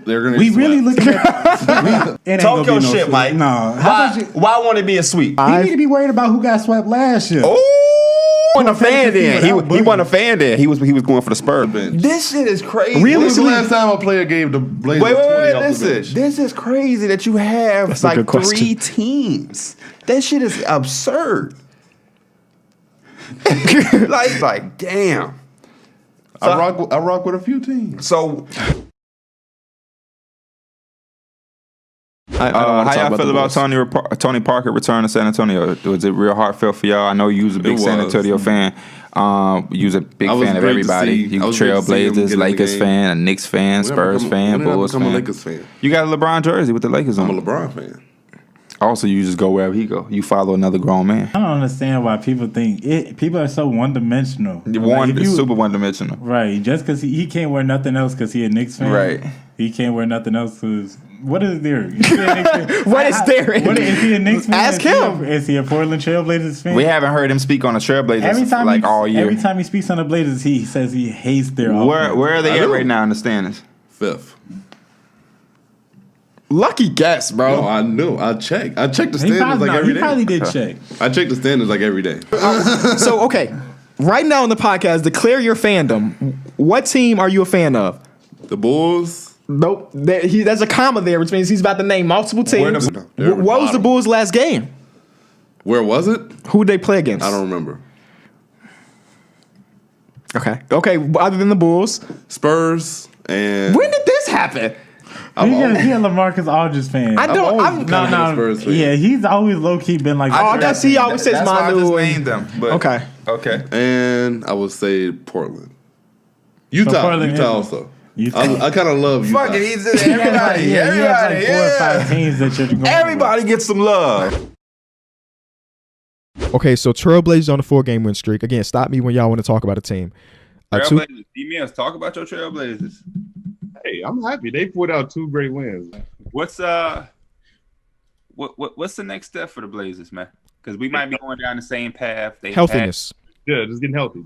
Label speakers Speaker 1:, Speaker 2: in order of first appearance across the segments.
Speaker 1: They're gonna.
Speaker 2: We really looking at
Speaker 3: Talk your shit, Mike.
Speaker 2: No.
Speaker 3: Why won't it be a sweep?
Speaker 2: He need to be worried about who got swept last year.
Speaker 4: He wasn't a fan then. He wasn't a fan then. He was going for the Spurs bench.
Speaker 3: This shit is crazy.
Speaker 1: When was the last time a player gave the Blazers 20 off the bench?
Speaker 4: This is crazy that you have like 3 teams. That shit is absurd. like damn.
Speaker 1: So I rock with a few teams.
Speaker 4: So
Speaker 5: how y'all feel about Tony Parker returning to San Antonio? Was it real heartfelt for y'all? I know you was a big San Antonio fan. You was a big fan of everybody. You Trailblazers, Lakers fan, a Knicks fan, Spurs fan, Bulls fan.
Speaker 1: I'm a Lakers fan.
Speaker 5: You got a LeBron jersey with the Lakers on.
Speaker 1: I'm a LeBron fan.
Speaker 5: Also, you just go wherever he go. You follow another grown man.
Speaker 2: I don't understand why people think people are so one-dimensional.
Speaker 5: Super one-dimensional.
Speaker 2: Right. Just because he can't wear nothing else because he a Knicks fan.
Speaker 5: Right.
Speaker 2: He can't wear nothing else because what is there?
Speaker 6: What is there?
Speaker 2: Is he a Knicks fan?
Speaker 6: Ask him.
Speaker 2: Is he a Portland Trailblazers fan?
Speaker 5: We haven't heard him speak on the Trailblazers all year.
Speaker 2: Every time he speaks on the Blazers, he says he hates their offense.
Speaker 5: Where are they at right now in the standings?
Speaker 1: 5th.
Speaker 6: Lucky guess, bro.
Speaker 1: No, I knew. I checked the standings every day.
Speaker 2: He probably did check.
Speaker 1: I check the standings every day.
Speaker 6: So, okay. Right now on the podcast, declare your fandom. What team are you a fan of?
Speaker 1: The Bulls.
Speaker 6: Nope. There's a comma there, which means he's about to name multiple teams. What was the Bulls' last game?
Speaker 1: Where was it?
Speaker 6: Who did they play against?
Speaker 1: I don't remember.
Speaker 6: Okay. Other than the Bulls.
Speaker 1: Spurs and...
Speaker 6: When did this happen?
Speaker 2: He a LaMarcus Aldridge fan.
Speaker 1: Yeah,
Speaker 2: he's always low key been like.
Speaker 6: I guess he always says Manu.
Speaker 5: I just named them. But
Speaker 6: Okay.
Speaker 1: And I would say Portland. Utah also. I kind of love Utah.
Speaker 5: Fuck it, he's everybody. Everybody,
Speaker 2: 4 or 5 teams that you're going.
Speaker 5: Everybody gets some love.
Speaker 6: Okay, so Trailblazers on a 4-game win streak. Again, stop me when y'all want to talk about a team.
Speaker 5: Trailblazers, Dmills, talk about your Trailblazers.
Speaker 7: Hey, I'm happy. They put out 2 great wins.
Speaker 5: What's what's the next step for the Blazers, man? Because we might be going down the same path.
Speaker 6: Healthiness.
Speaker 7: Yeah, just getting healthy.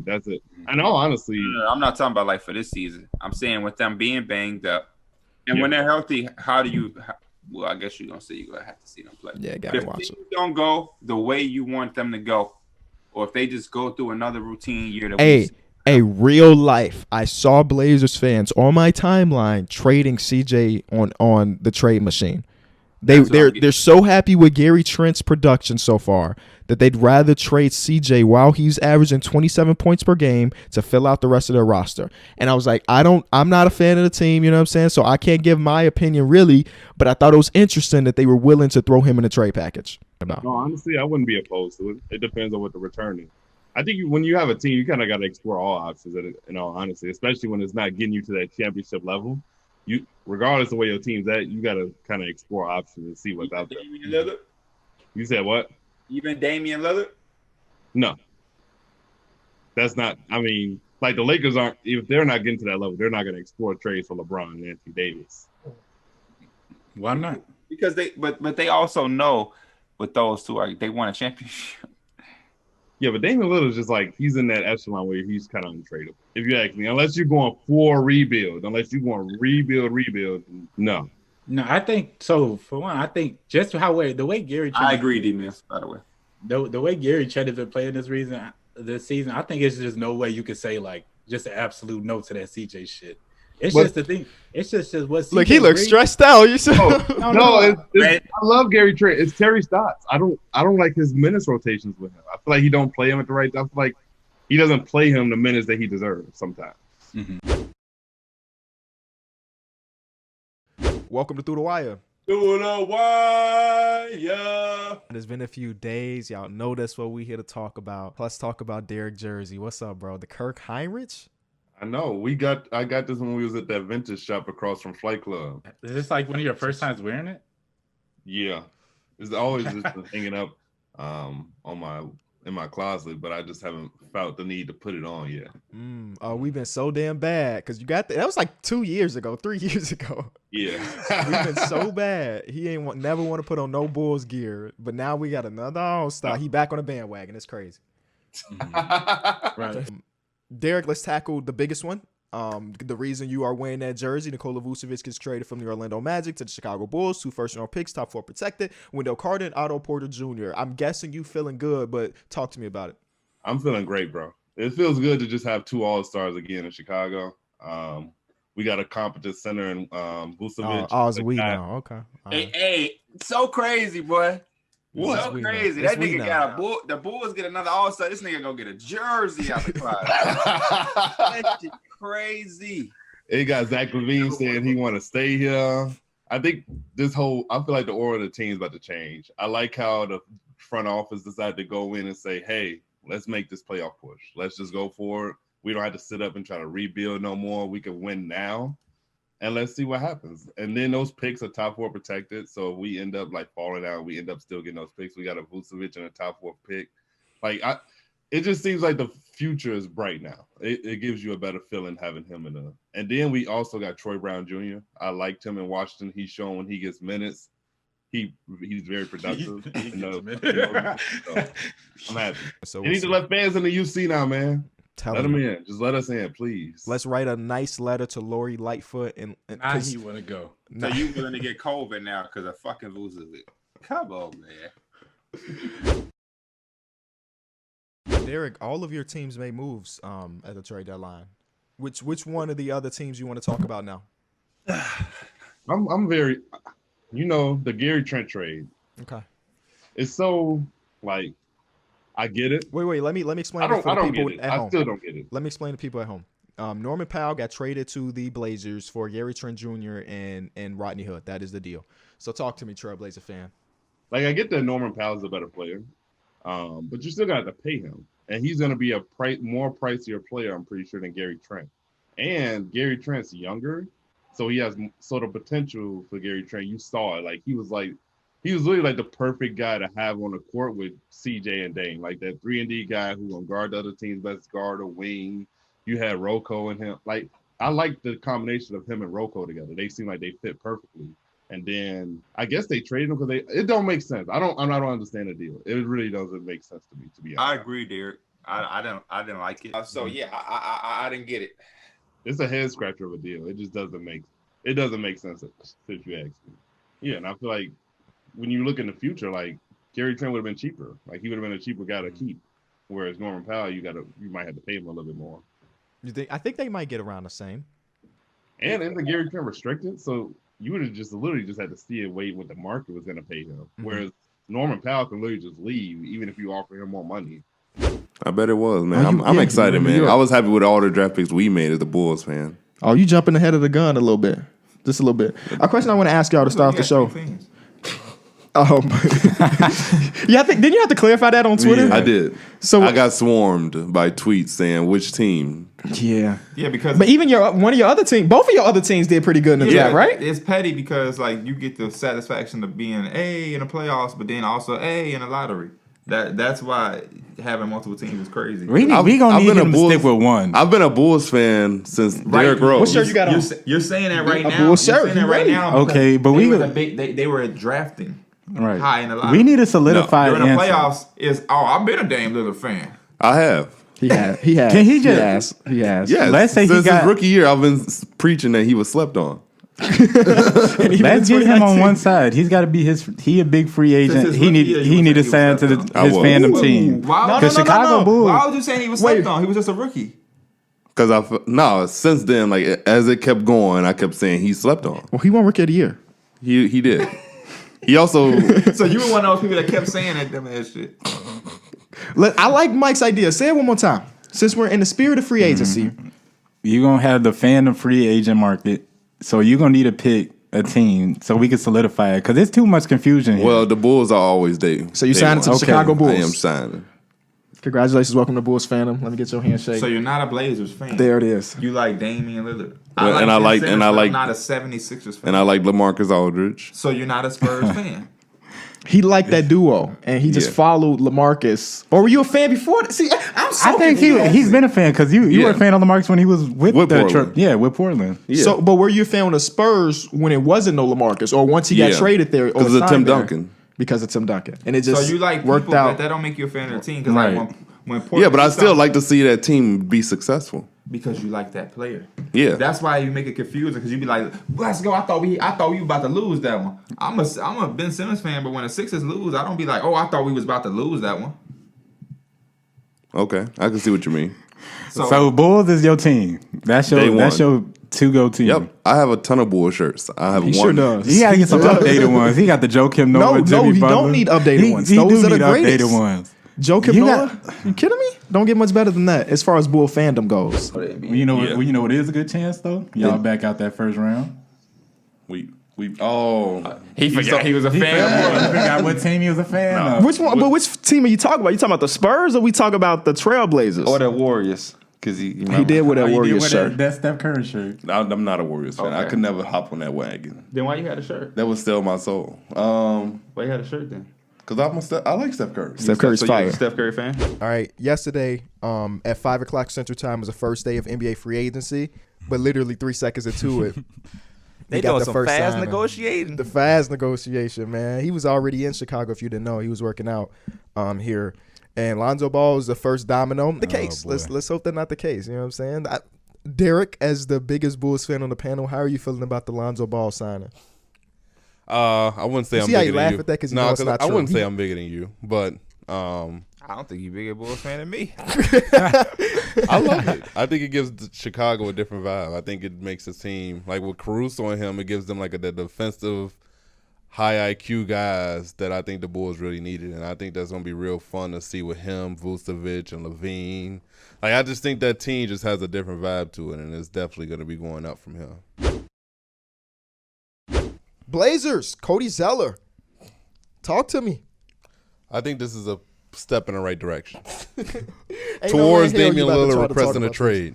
Speaker 7: That's it. I know, honestly.
Speaker 5: No, I'm not talking about like for this season. I'm saying with them being banged up, and when they're healthy, how do you? Well, I guess you're gonna say you're gonna have to see them play.
Speaker 6: Yeah, gotta watch it.
Speaker 5: If things don't go the way you want them to go, or if they just go through another routine year,
Speaker 6: Real life. I saw Blazers fans on my timeline trading CJ on the trade machine. They're so happy with Gary Trent's production so far that they'd rather trade CJ while he's averaging 27 points per game to fill out the rest of their roster. And I was like, I'm not a fan of the team, you know what I'm saying? So I can't give my opinion really, but I thought it was interesting that they were willing to throw him in a trade package.
Speaker 7: No, honestly, I wouldn't be opposed to it. It depends on what the return is. I think when you have a team, you kind of got to explore all options, in all honesty, especially when it's not getting you to that championship level. You, regardless of where your team's at, you got to kind of explore options and see what's out there.
Speaker 5: Damian Lillard?
Speaker 7: You said what?
Speaker 5: Even Damian Lillard?
Speaker 7: No. That's not, like the Lakers aren't, if they're not getting to that level, they're not going to explore trades for LeBron and Anthony Davis.
Speaker 2: Why not?
Speaker 5: Because but they also know with those two, they won a championship.
Speaker 7: Yeah, but Damian Lillard's just like, he's in that echelon where he's kind of untradeable. If you ask me, unless you're going for rebuild, rebuild, no.
Speaker 2: No, I think so. For one, I think just the way Gary Trent,
Speaker 5: I agree, D-Mills, by the way.
Speaker 2: The way Gary Trent has been playing this season, I think it's just no way you could say like just an absolute no to that CJ shit. It's just the thing. It's just what.
Speaker 6: Look, he looks stressed out. You said
Speaker 7: I love Gary Trent. It's Terry Stotts. I don't like his minutes rotations with him. I feel like he don't play him at the right time. I feel like he doesn't play him the minutes that he deserves sometimes.
Speaker 2: Mm-hmm.
Speaker 6: Welcome to Through the Wire.
Speaker 5: Through the Wire.
Speaker 6: It's been a few days. Y'all know that's what we here to talk about. Let's talk about Derek Jersey. What's up, bro? The Kirk Heinrich?
Speaker 1: I know. I got this when we was at that vintage shop across from Flight Club.
Speaker 2: Is this like one of your first times wearing it?
Speaker 1: Yeah. It's always just been hanging up in my closet, but I just haven't felt the need to put it on yet.
Speaker 6: Oh, we've been so damn bad because you got that was like 2 years ago, 3 years ago.
Speaker 1: Yeah.
Speaker 6: We've been so bad. He never want to put on no Bulls gear, but now we got another all-star. He back on the bandwagon. It's crazy.
Speaker 2: Mm-hmm. Right.
Speaker 6: Derek, let's tackle the biggest one. The reason you are wearing that jersey, Nikola Vucevic gets traded from the Orlando Magic to the Chicago Bulls, 2 first-round picks, top 4 protected. Wendell Carter and Otto Porter Jr. I'm guessing you feeling good, but talk to me about it.
Speaker 7: I'm feeling great, bro. It feels good to just have 2 All-Stars again in Chicago. We got a competent center in Vucevic.
Speaker 6: Ozzy now. Okay.
Speaker 5: Hey, so crazy, boy.
Speaker 6: What?
Speaker 5: So crazy. That nigga got the Bulls get another All-Star. This nigga gonna get a jersey out the closet. That shit crazy.
Speaker 7: They got Zach LaVine saying he want to stay here. I think I feel like the aura of the team is about to change. I like how the front office decided to go in and say, hey, let's make this playoff push. Let's just go for it. We don't have to sit up and try to rebuild no more. We can win now. And let's see what happens. And then those picks are top 4 protected. So if we end up like falling out, we end up still getting those picks. We got a Vucevic and a top 4 pick. It just seems like the future is bright now. It gives you a better feeling having him and then we also got Troy Brown Jr. I liked him in Washington. He's shown when he gets minutes. He's very productive. So I'm happy. So you need to let fans in the UC now, man. Let them in. Just let us in, please.
Speaker 6: Let's write a nice letter to Lori Lightfoot and
Speaker 2: he want to go.
Speaker 5: So you willing to get COVID now because of fucking Vucevic? Come on, man.
Speaker 6: Derek, all of your teams made moves at the trade deadline. Which one of the other teams you want to talk about now?
Speaker 7: I'm very, the Gary Trent trade.
Speaker 6: Okay.
Speaker 7: It's so like. I get it.
Speaker 6: Wait. Let me explain it for the people at home.
Speaker 7: I still don't get it.
Speaker 6: Let me explain to people at home. Norman Powell got traded to the Blazers for Gary Trent Jr. and Rodney Hood. That is the deal. So talk to me, Trailblazer fan.
Speaker 7: Like, I get that Norman Powell's a better player, but you still got to pay him. And he's going to be a more pricier player, I'm pretty sure, than Gary Trent. And Gary Trent's younger, so he has sort of potential for Gary Trent. You saw it. Like, he was really like the perfect guy to have on the court with CJ and Dame, like that 3-and-D guy who gonna guard the other team's best guard or wing. You had Rocco and him. Like, I like the combination of him and Rocco together. They seem like they fit perfectly. And then I guess they traded him because it don't make sense. I don't understand the deal. It really doesn't make sense to me, to be honest.
Speaker 5: I agree, Derek. I didn't like it. So yeah, I didn't get it.
Speaker 7: It's a head scratcher of a deal. It just doesn't make sense if you ask me. Yeah, and I feel like when you look in the future, like Gary Trent would have been cheaper. Like, he would have been a cheaper guy to keep. Whereas Norman Powell, you might have to pay him a little bit more.
Speaker 6: I think they might get around the same.
Speaker 7: And the Gary Trent restricted, so you would have literally had to see and wait what the market was going to pay him. Mm-hmm. Whereas Norman Powell can literally just leave, even if you offer him more money.
Speaker 1: I bet it was, man. I'm excited, man. I was happy with all the draft picks we made as the Bulls fan.
Speaker 6: Oh, you jumping ahead of the gun a little bit. Just a little bit. A question I want to ask y'all to start off the show. Didn't you have to clarify that on Twitter?
Speaker 1: Yeah, I did. So I got swarmed by tweets saying which team.
Speaker 6: Yeah,
Speaker 5: because
Speaker 6: even one of your other teams, both of your other teams did pretty good in the draft, right?
Speaker 5: It's petty because like you get the satisfaction of being A in the playoffs, but then also A in the lottery. That's why having multiple teams is crazy.
Speaker 2: We gonna need him to stick with one.
Speaker 1: I've been a Bulls fan since Derrick Rose.
Speaker 6: What shirt you got on?
Speaker 5: You're saying that right now.
Speaker 6: Bulls shirt.
Speaker 2: Okay, but
Speaker 5: they were drafting.
Speaker 2: Right.
Speaker 5: High in the line.
Speaker 2: We need a solidified
Speaker 5: during the
Speaker 2: answer.
Speaker 5: playoffs I've been a Dame Lillard fan.
Speaker 1: I have.
Speaker 6: He has.
Speaker 2: Can he just?
Speaker 6: He has.
Speaker 1: Yes.
Speaker 2: Let's say
Speaker 1: since his rookie year, I've been preaching that he was slept on.
Speaker 2: Let's get him on one side. He's got to be he a big free agent. He need to sign to his fandom team. Because Chicago Bulls.
Speaker 5: Why would you say he was slept on? He was just a rookie.
Speaker 1: Because since then, like as it kept going, I kept saying he slept on.
Speaker 6: Well, he won Rookie of the Year.
Speaker 1: He did. He also.
Speaker 5: So you were one of those people that kept saying that dumbass shit.
Speaker 6: I like Mike's idea. Say it one more time. Since we're in the spirit of free agency,
Speaker 2: you're gonna have the fandom free agent market. So you're gonna need to pick a team so we can solidify it because there's too much confusion here.
Speaker 1: Well, the Bulls are always day.
Speaker 6: So you signed to the Chicago Bulls.
Speaker 1: I am signing.
Speaker 6: Congratulations, welcome to Bulls fandom. Let me get your handshake.
Speaker 5: So you're not a Blazers fan.
Speaker 6: There it is.
Speaker 5: You like Damian Lillard.
Speaker 1: Well,
Speaker 5: I'm not a 76ers fan.
Speaker 1: And I like LaMarcus Aldridge.
Speaker 5: So you're not a Spurs fan.
Speaker 6: He liked that duo, and he just followed LaMarcus. Or were you a fan before? See,
Speaker 2: I think he's been a fan because you were a fan of LaMarcus when he was with Portland. With Portland.
Speaker 6: Yeah. So, but were you a fan of the Spurs when it wasn't no LaMarcus, or once he got traded there?
Speaker 1: Because of Tim Duncan.
Speaker 6: Because of Tim Duncan, and it just
Speaker 5: so you like
Speaker 6: worked
Speaker 5: people,
Speaker 6: out.
Speaker 5: but that don't make you a fan of the team. Because like Portland
Speaker 8: but I still like to see that team be successful.
Speaker 5: Because you like that player.
Speaker 8: Yeah.
Speaker 5: That's why you make it confusing because you be like, let's go. I thought we were about to lose that one. I'm a Ben Simmons fan, but when the Sixers lose, I don't be like, oh, I thought we was about to lose that one.
Speaker 8: Okay, I can see what you mean.
Speaker 2: So Bulls is your team. That's your to-go team.
Speaker 8: Yep, I have a ton of Bulls shirts. I have one.
Speaker 6: Sure does.
Speaker 2: He gotta get some updated ones. He got the Joakim Noah.
Speaker 6: No, he don't need updated ones. Those are the greatest.
Speaker 2: Updated ones.
Speaker 6: Joakim Noah? You kidding me? Don't get much better than that as far as Bull fandom goes.
Speaker 2: You know what is a good chance though? Y'all back out that first round.
Speaker 8: He
Speaker 5: forgot he was a fan.
Speaker 2: He forgot what team he was a fan of.
Speaker 6: Which one? But which team are you talking about? You talking about the Spurs or we talking about the Trailblazers?
Speaker 5: Or the Warriors. Because he
Speaker 6: did with that Warriors shirt.
Speaker 2: That Steph Curry shirt.
Speaker 8: I'm not a Warriors fan.
Speaker 5: Okay.
Speaker 8: I could never hop on that wagon.
Speaker 5: Then why you had a shirt?
Speaker 8: That would steal my soul.
Speaker 5: Why you had a shirt then?
Speaker 8: Because I like Steph Curry.
Speaker 6: Steph Curry's fire.
Speaker 5: You're a Steph Curry fan?
Speaker 6: All right. Yesterday, at 5 o'clock Central Time was the first day of NBA free agency, but literally 3 seconds into it,
Speaker 3: they
Speaker 6: got
Speaker 3: doing
Speaker 6: the
Speaker 3: some
Speaker 6: first
Speaker 3: fast
Speaker 6: signing.
Speaker 3: negotiating.
Speaker 6: The fast negotiation, man. He was already in Chicago. If you didn't know, he was working out here. And Lonzo Ball is the first domino. The case. Let's hope that's not the case. You know what I'm saying? Derek, as the biggest Bulls fan on the panel, how are you feeling about the Lonzo Ball signing?
Speaker 1: I wouldn't say I'm
Speaker 6: See how
Speaker 1: bigger
Speaker 6: you
Speaker 1: than
Speaker 6: laugh
Speaker 1: you.
Speaker 6: at that because
Speaker 1: No,
Speaker 6: it's not
Speaker 1: I
Speaker 6: true.
Speaker 1: wouldn't say I'm bigger than you, but
Speaker 3: I don't think you're a bigger Bulls fan than me.
Speaker 1: I love it. I think it gives Chicago a different vibe. I think it makes the team, like with Caruso and him, it gives them like the defensive, high IQ guys that I think the Bulls really needed. And I think that's going to be real fun to see with him, Vucevic, and Levine. Like, I just think that team just has a different vibe to it, and it's definitely going to be going up from here.
Speaker 6: Blazers, Cody Zeller. Talk to me.
Speaker 1: I think this is a step in the right direction.
Speaker 6: Towards
Speaker 1: Damian Lillard requesting a trade.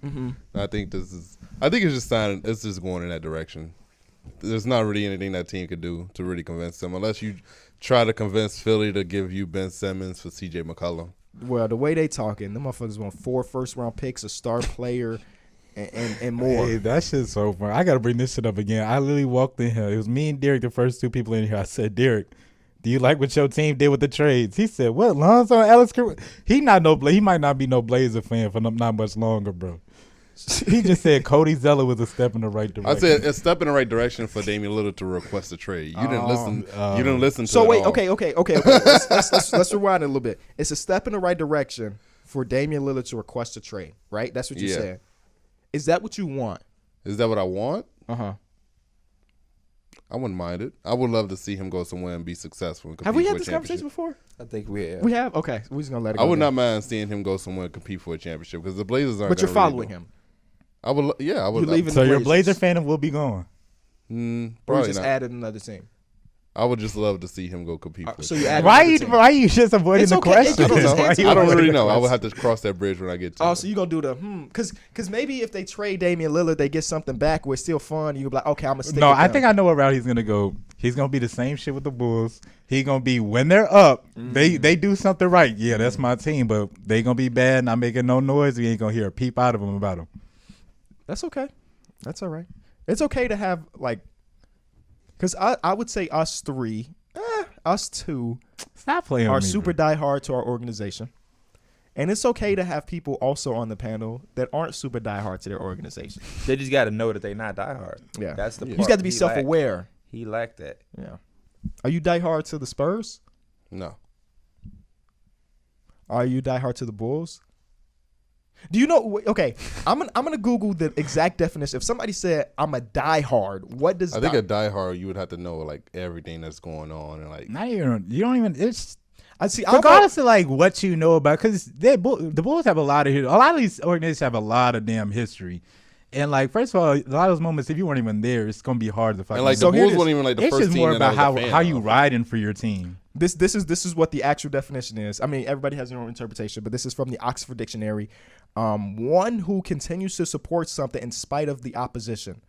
Speaker 1: Mm-hmm. I think it's just going in that direction. There's not really anything that team could do to really convince them, unless you try to convince Philly to give you Ben Simmons for CJ McCollum.
Speaker 6: Well, the way they talking, them motherfuckers want 4 first-round picks, a star player, and more.
Speaker 2: Hey, that shit's so fun. I got to bring this shit up again. I literally walked in here. It was me and Derek, the first 2 people in here. I said, Derek, do you like what your team did with the trades? He said, what, Lonzo and Alex Caruso? He might not be no Blazer fan for not much longer, bro. He just said Cody Zeller was a step in the right direction.
Speaker 1: I said a step in the right direction for Damian Lillard to request a trade. You didn't listen. You didn't listen to.
Speaker 6: So wait,
Speaker 1: all.
Speaker 6: okay. Let's rewind a little bit. It's a step in the right direction for Damian Lillard to request a trade, right? That's what you said. Is that what you want?
Speaker 1: Is that what I want?
Speaker 6: Uh-huh.
Speaker 1: I wouldn't mind it. I would love to see him go somewhere and be successful. And
Speaker 6: Have we had this conversation before?
Speaker 3: I think we have.
Speaker 6: We have? Okay. We're just going to let it go.
Speaker 1: I would not mind seeing him go somewhere and compete for a championship because the Blazers aren't.
Speaker 6: But you're following him.
Speaker 1: I would. Yeah, I would.
Speaker 6: You're leaving
Speaker 2: so
Speaker 6: the
Speaker 2: you're a
Speaker 6: Blazers.
Speaker 2: Blazer fan and will be gone.
Speaker 6: Or
Speaker 1: Probably
Speaker 6: just
Speaker 1: not.
Speaker 6: added another team.
Speaker 1: I would just love to see him go compete. For
Speaker 6: So you added
Speaker 2: Why
Speaker 6: another team.
Speaker 2: are you just avoiding
Speaker 6: It's
Speaker 2: the
Speaker 6: okay.
Speaker 2: question?
Speaker 6: I don't know.
Speaker 2: Why you
Speaker 1: I don't
Speaker 2: avoiding
Speaker 1: really
Speaker 2: the
Speaker 1: know. I would
Speaker 2: question?
Speaker 1: have to cross that bridge when I get to
Speaker 6: Oh,
Speaker 1: it.
Speaker 6: so you're going to do the Because maybe if they trade Damian Lillard, they get something back where it's still fun. You'll be like, okay, I'm going to stick
Speaker 2: No,
Speaker 6: with
Speaker 2: I
Speaker 6: them.
Speaker 2: think I know what route he's gonna go. He's gonna be the same shit with the Bulls. He's gonna be when they're up, they do something right. Yeah, that's my team, but they gonna be bad, not making no noise. We ain't gonna hear a peep out of them about them.
Speaker 6: That's okay. That's all right. It's okay to have, like, because I would say us 3, us 2
Speaker 2: Stop playing
Speaker 6: are
Speaker 2: with me,
Speaker 6: super
Speaker 2: bro.
Speaker 6: diehard to our organization. And it's okay to have people also on the panel that aren't super diehard to their organization.
Speaker 3: They just got to know that they're not diehard.
Speaker 6: Yeah.
Speaker 3: That's the part.
Speaker 6: You just got to be
Speaker 3: he
Speaker 6: self-aware.
Speaker 3: He lacked that.
Speaker 6: Yeah. Are you diehard to the Spurs?
Speaker 1: No.
Speaker 6: Are you diehard to the Bulls? Do you know? Okay, I'm gonna Google the exact definition. If somebody said I'm a diehard, what does
Speaker 1: I think a diehard you would have to know like everything that's going on and like.
Speaker 2: Not even. You don't even. It's
Speaker 6: I see.
Speaker 2: regardless of like what you know about, because the Bulls have a lot of these organizations have a lot of damn history. And like, first of all, a lot of those moments, if you weren't even there, it's gonna be hard to fucking.
Speaker 1: And like
Speaker 6: So
Speaker 1: the
Speaker 6: here
Speaker 1: Bulls
Speaker 6: it is.
Speaker 1: weren't even like the
Speaker 2: It's
Speaker 1: first
Speaker 2: just
Speaker 1: team
Speaker 2: more
Speaker 1: that I
Speaker 2: about
Speaker 1: was a fan
Speaker 2: how you
Speaker 1: of.
Speaker 2: riding for your team.
Speaker 6: This is what the actual definition is. I mean, everybody has their own interpretation, but this is from the Oxford Dictionary. One who continues to support something in spite of the opposition.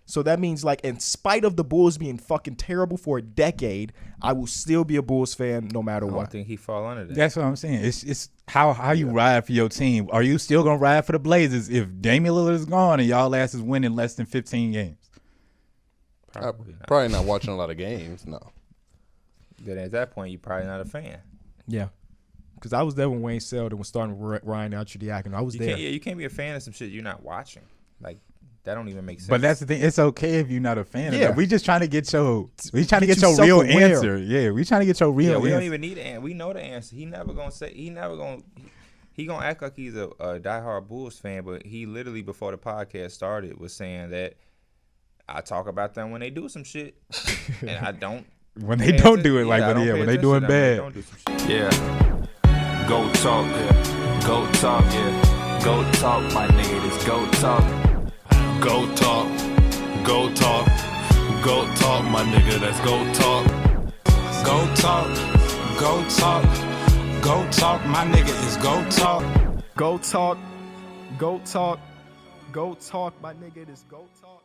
Speaker 6: So that means, like, in spite of the Bulls being fucking terrible for a decade, I will still be a Bulls fan no matter
Speaker 3: I don't
Speaker 6: what.
Speaker 3: think he fall under that.
Speaker 2: That's what I'm saying. It's how you ride for your team. Are you still gonna ride for the Blazers if Damian Lillard is gone and y'all ass is winning less than 15 games?
Speaker 1: Probably not watching a lot of games. No.
Speaker 3: Then at that point, you're probably not a fan.
Speaker 6: Yeah. because I was there when Wayne Selden was starting with Ryan Archidiakono. I was there.
Speaker 3: You can't be a fan of some shit you're not watching. Like that don't even make sense.
Speaker 2: But that's the thing. It's okay if you're not a fan of
Speaker 6: Yeah.
Speaker 2: that. We just trying to get your real
Speaker 6: self-aware.
Speaker 2: answer. Yeah, we trying to get your real answer.
Speaker 3: We don't even need an. We know the answer. He gonna act like he's a diehard Bulls fan, but he literally before the podcast started was saying that I talk about them when they do some shit, and I don't.
Speaker 2: When they don't do it, like when they doing bad.
Speaker 5: Yeah. Go talk, yeah. Go talk, yeah. Go talk, my nigga. It's go talk.
Speaker 9: Go talk. Go talk. Go talk, my nigga. That's go talk. Go talk. Go talk. Go talk, my nigga. It's go talk.
Speaker 6: Go talk. Go talk. Go talk, my nigga. It is go talk.